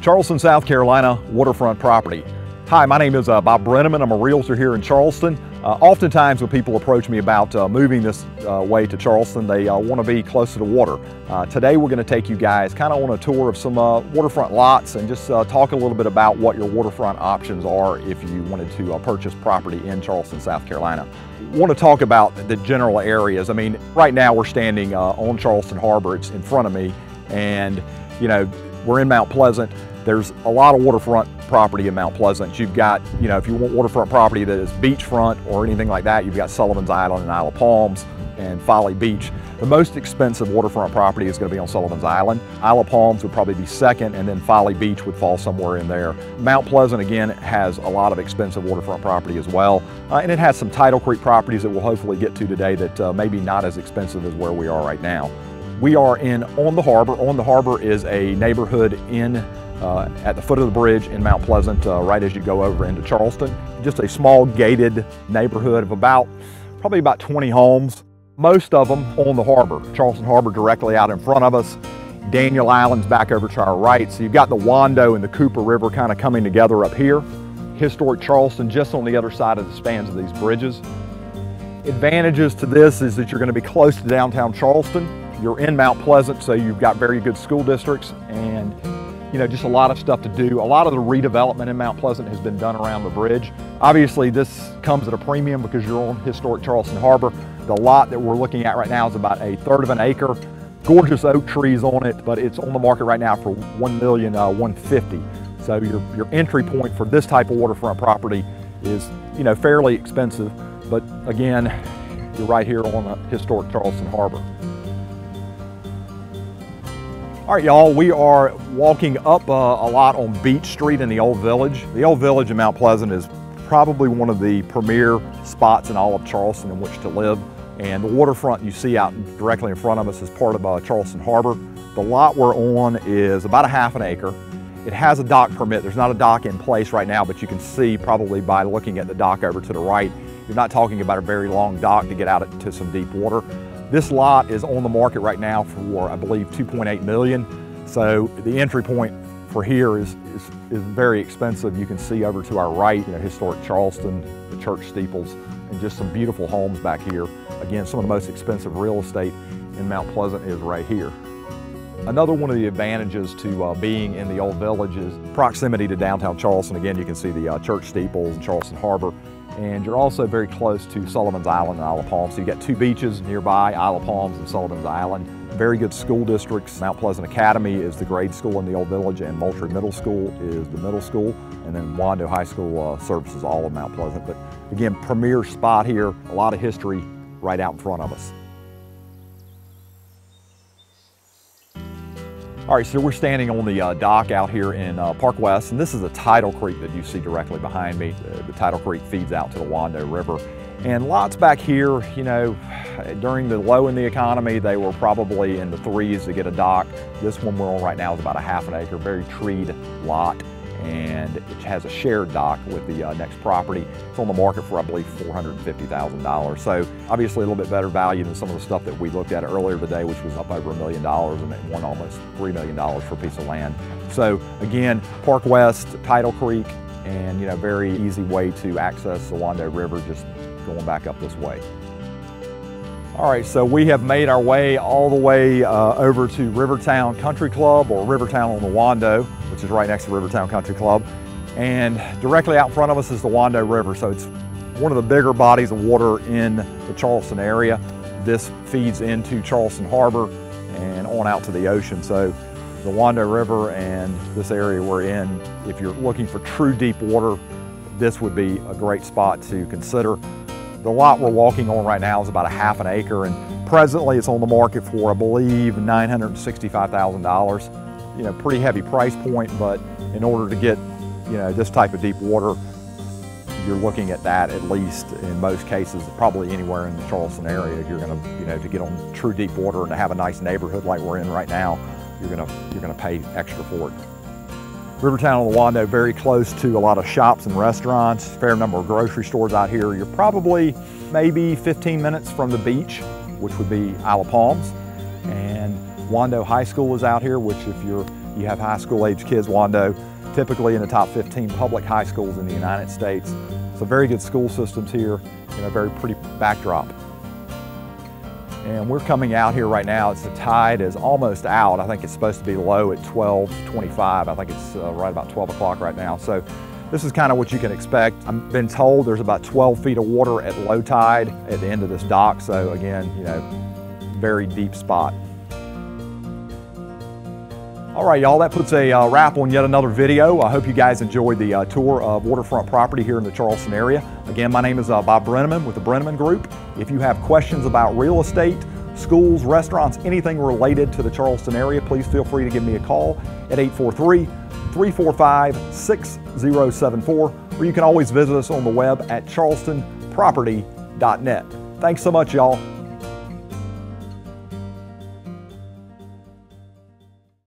Charleston, South Carolina, waterfront property. Hi, my name is Bob Brennaman. I'm a realtor here in Charleston. Oftentimes when people approach me about moving this way to Charleston, they want to be close to the water. Today we're going to take you guys kind of on a tour of some waterfront lots and just talk a little bit about what your waterfront options are if you wanted to purchase property in Charleston, South Carolina. I want to talk about the general areas. I mean, right now we're standing on Charleston Harbor. It's in front of me, and you know, we're in Mount Pleasant. There's a lot of waterfront property in Mount Pleasant. You've got, you know, if you want waterfront property that is beachfront or anything like that, you've got Sullivan's Island and Isle of Palms and Folly Beach. The most expensive waterfront property is going to be on Sullivan's Island. Isle of Palms would probably be second, and then Folly Beach would fall somewhere in there. Mount Pleasant, again, has a lot of expensive waterfront property as well. And it has some Tidal Creek properties that we'll hopefully get to today that maybe not as expensive as where we are right now. We are on the harbor. On the harbor is a neighborhood at the foot of the bridge in Mount Pleasant, right as you go over into Charleston. Just a small gated neighborhood of probably about 20 homes, most of them on the harbor. Charleston Harbor directly out in front of us. Daniel Island's back over to our right. So you've got the Wando and the Cooper River kind of coming together up here. Historic Charleston just on the other side of the spans of these bridges. Advantages to this is that you're going to be close to downtown Charleston. You're in Mount Pleasant, so you've got very good school districts and you know, just a lot of stuff to do. A lot of the redevelopment in Mount Pleasant has been done around the bridge. Obviously, this comes at a premium because you're on historic Charleston Harbor. The lot that we're looking at right now is about 1/3 of an acre. Gorgeous oak trees on it, but it's on the market right now for $1,150,000. So your entry point for this type of waterfront property is, you know, fairly expensive. But again, you're right here on historic Charleston Harbor. All right, y'all, we are walking up a lot on Beach Street in the Old Village. The Old Village in Mount Pleasant is probably one of the premier spots in all of Charleston in which to live. And the waterfront you see out directly in front of us is part of Charleston Harbor. The lot we're on is about 1/2 acre. It has a dock permit. There's not a dock in place right now, but you can see probably by looking at the dock over to the right, you're not talking about a very long dock to get out into some deep water. This lot is on the market right now for, I believe, $2.8 million. So the entry point for here is very expensive. You can see over to our right, you know, historic Charleston, the church steeples, and just some beautiful homes back here. Again, some of the most expensive real estate in Mount Pleasant is right here. Another one of the advantages to being in the Old Village is proximity to downtown Charleston. Again, you can see the church steeples and Charleston Harbor. And you're also very close to Sullivan's Island and Isle of Palms. So you got two beaches nearby, Isle of Palms and Sullivan's Island. Very good school districts. Mount Pleasant Academy is the grade school in the Old Village, and Moultrie Middle School is the middle school. And then Wando High School services all of Mount Pleasant. But again, premier spot here, a lot of history right out in front of us. All right, so we're standing on the dock out here in Park West, and this is a tidal creek that you see directly behind me. The tidal creek feeds out to the Wando River. And lots back here, you know, during the low in the economy, they were probably in the 3s to get a dock. This one we're on right now is about 1/2 acre, very treed lot. And it has a shared dock with the next property. It's on the market for, I believe, $450,000. So obviously a little bit better value than some of the stuff that we looked at earlier today, which was up over $1 million and it won almost $3 million for a piece of land. So again, Park West, Tidal Creek, and you know, very easy way to access the Wando River, just going back up this way. All right, so we have made our way all the way over to Rivertown Country Club, or Rivertown on the Wando, which is right next to Rivertown Country Club. And directly out in front of us is the Wando River. So it's one of the bigger bodies of water in the Charleston area. This feeds into Charleston Harbor and on out to the ocean. So the Wando River and this area we're in, if you're looking for true deep water, this would be a great spot to consider. The lot we're walking on right now is about 1/2 acre, and presently it's on the market for, I believe, $965,000. You know, pretty heavy price point, but in order to get, you know, this type of deep water, you're looking at that at least in most cases, probably anywhere in the Charleston area. You're gonna, you know, to get on true deep water and to have a nice neighborhood like we're in right now, you're gonna pay extra for it. Rivertown on the Wando, very close to a lot of shops and restaurants, fair number of grocery stores out here. You're probably maybe 15 minutes from the beach, which would be Isle of Palms. And Wando High School is out here, which if you're You have high school age kids, Wando, typically in the top 15 public high schools in the United States. So very good school systems here and a very pretty backdrop. And we're coming out here right now. The tide is almost out. I think it's supposed to be low at 12:25. I think it's right about 12 o'clock right now. So this is kind of what you can expect. I've been told there's about 12 feet of water at low tide at the end of this dock. So again, you know, very deep spot. All right, y'all, that puts a wrap on yet another video. I hope you guys enjoyed the tour of waterfront property here in the Charleston area. Again, my name is Bob Brennaman with the Brennaman Group. If you have questions about real estate, schools, restaurants, anything related to the Charleston area, please feel free to give me a call at 843-345-6074, or you can always visit us on the web at charlestonproperty.net. Thanks so much, y'all.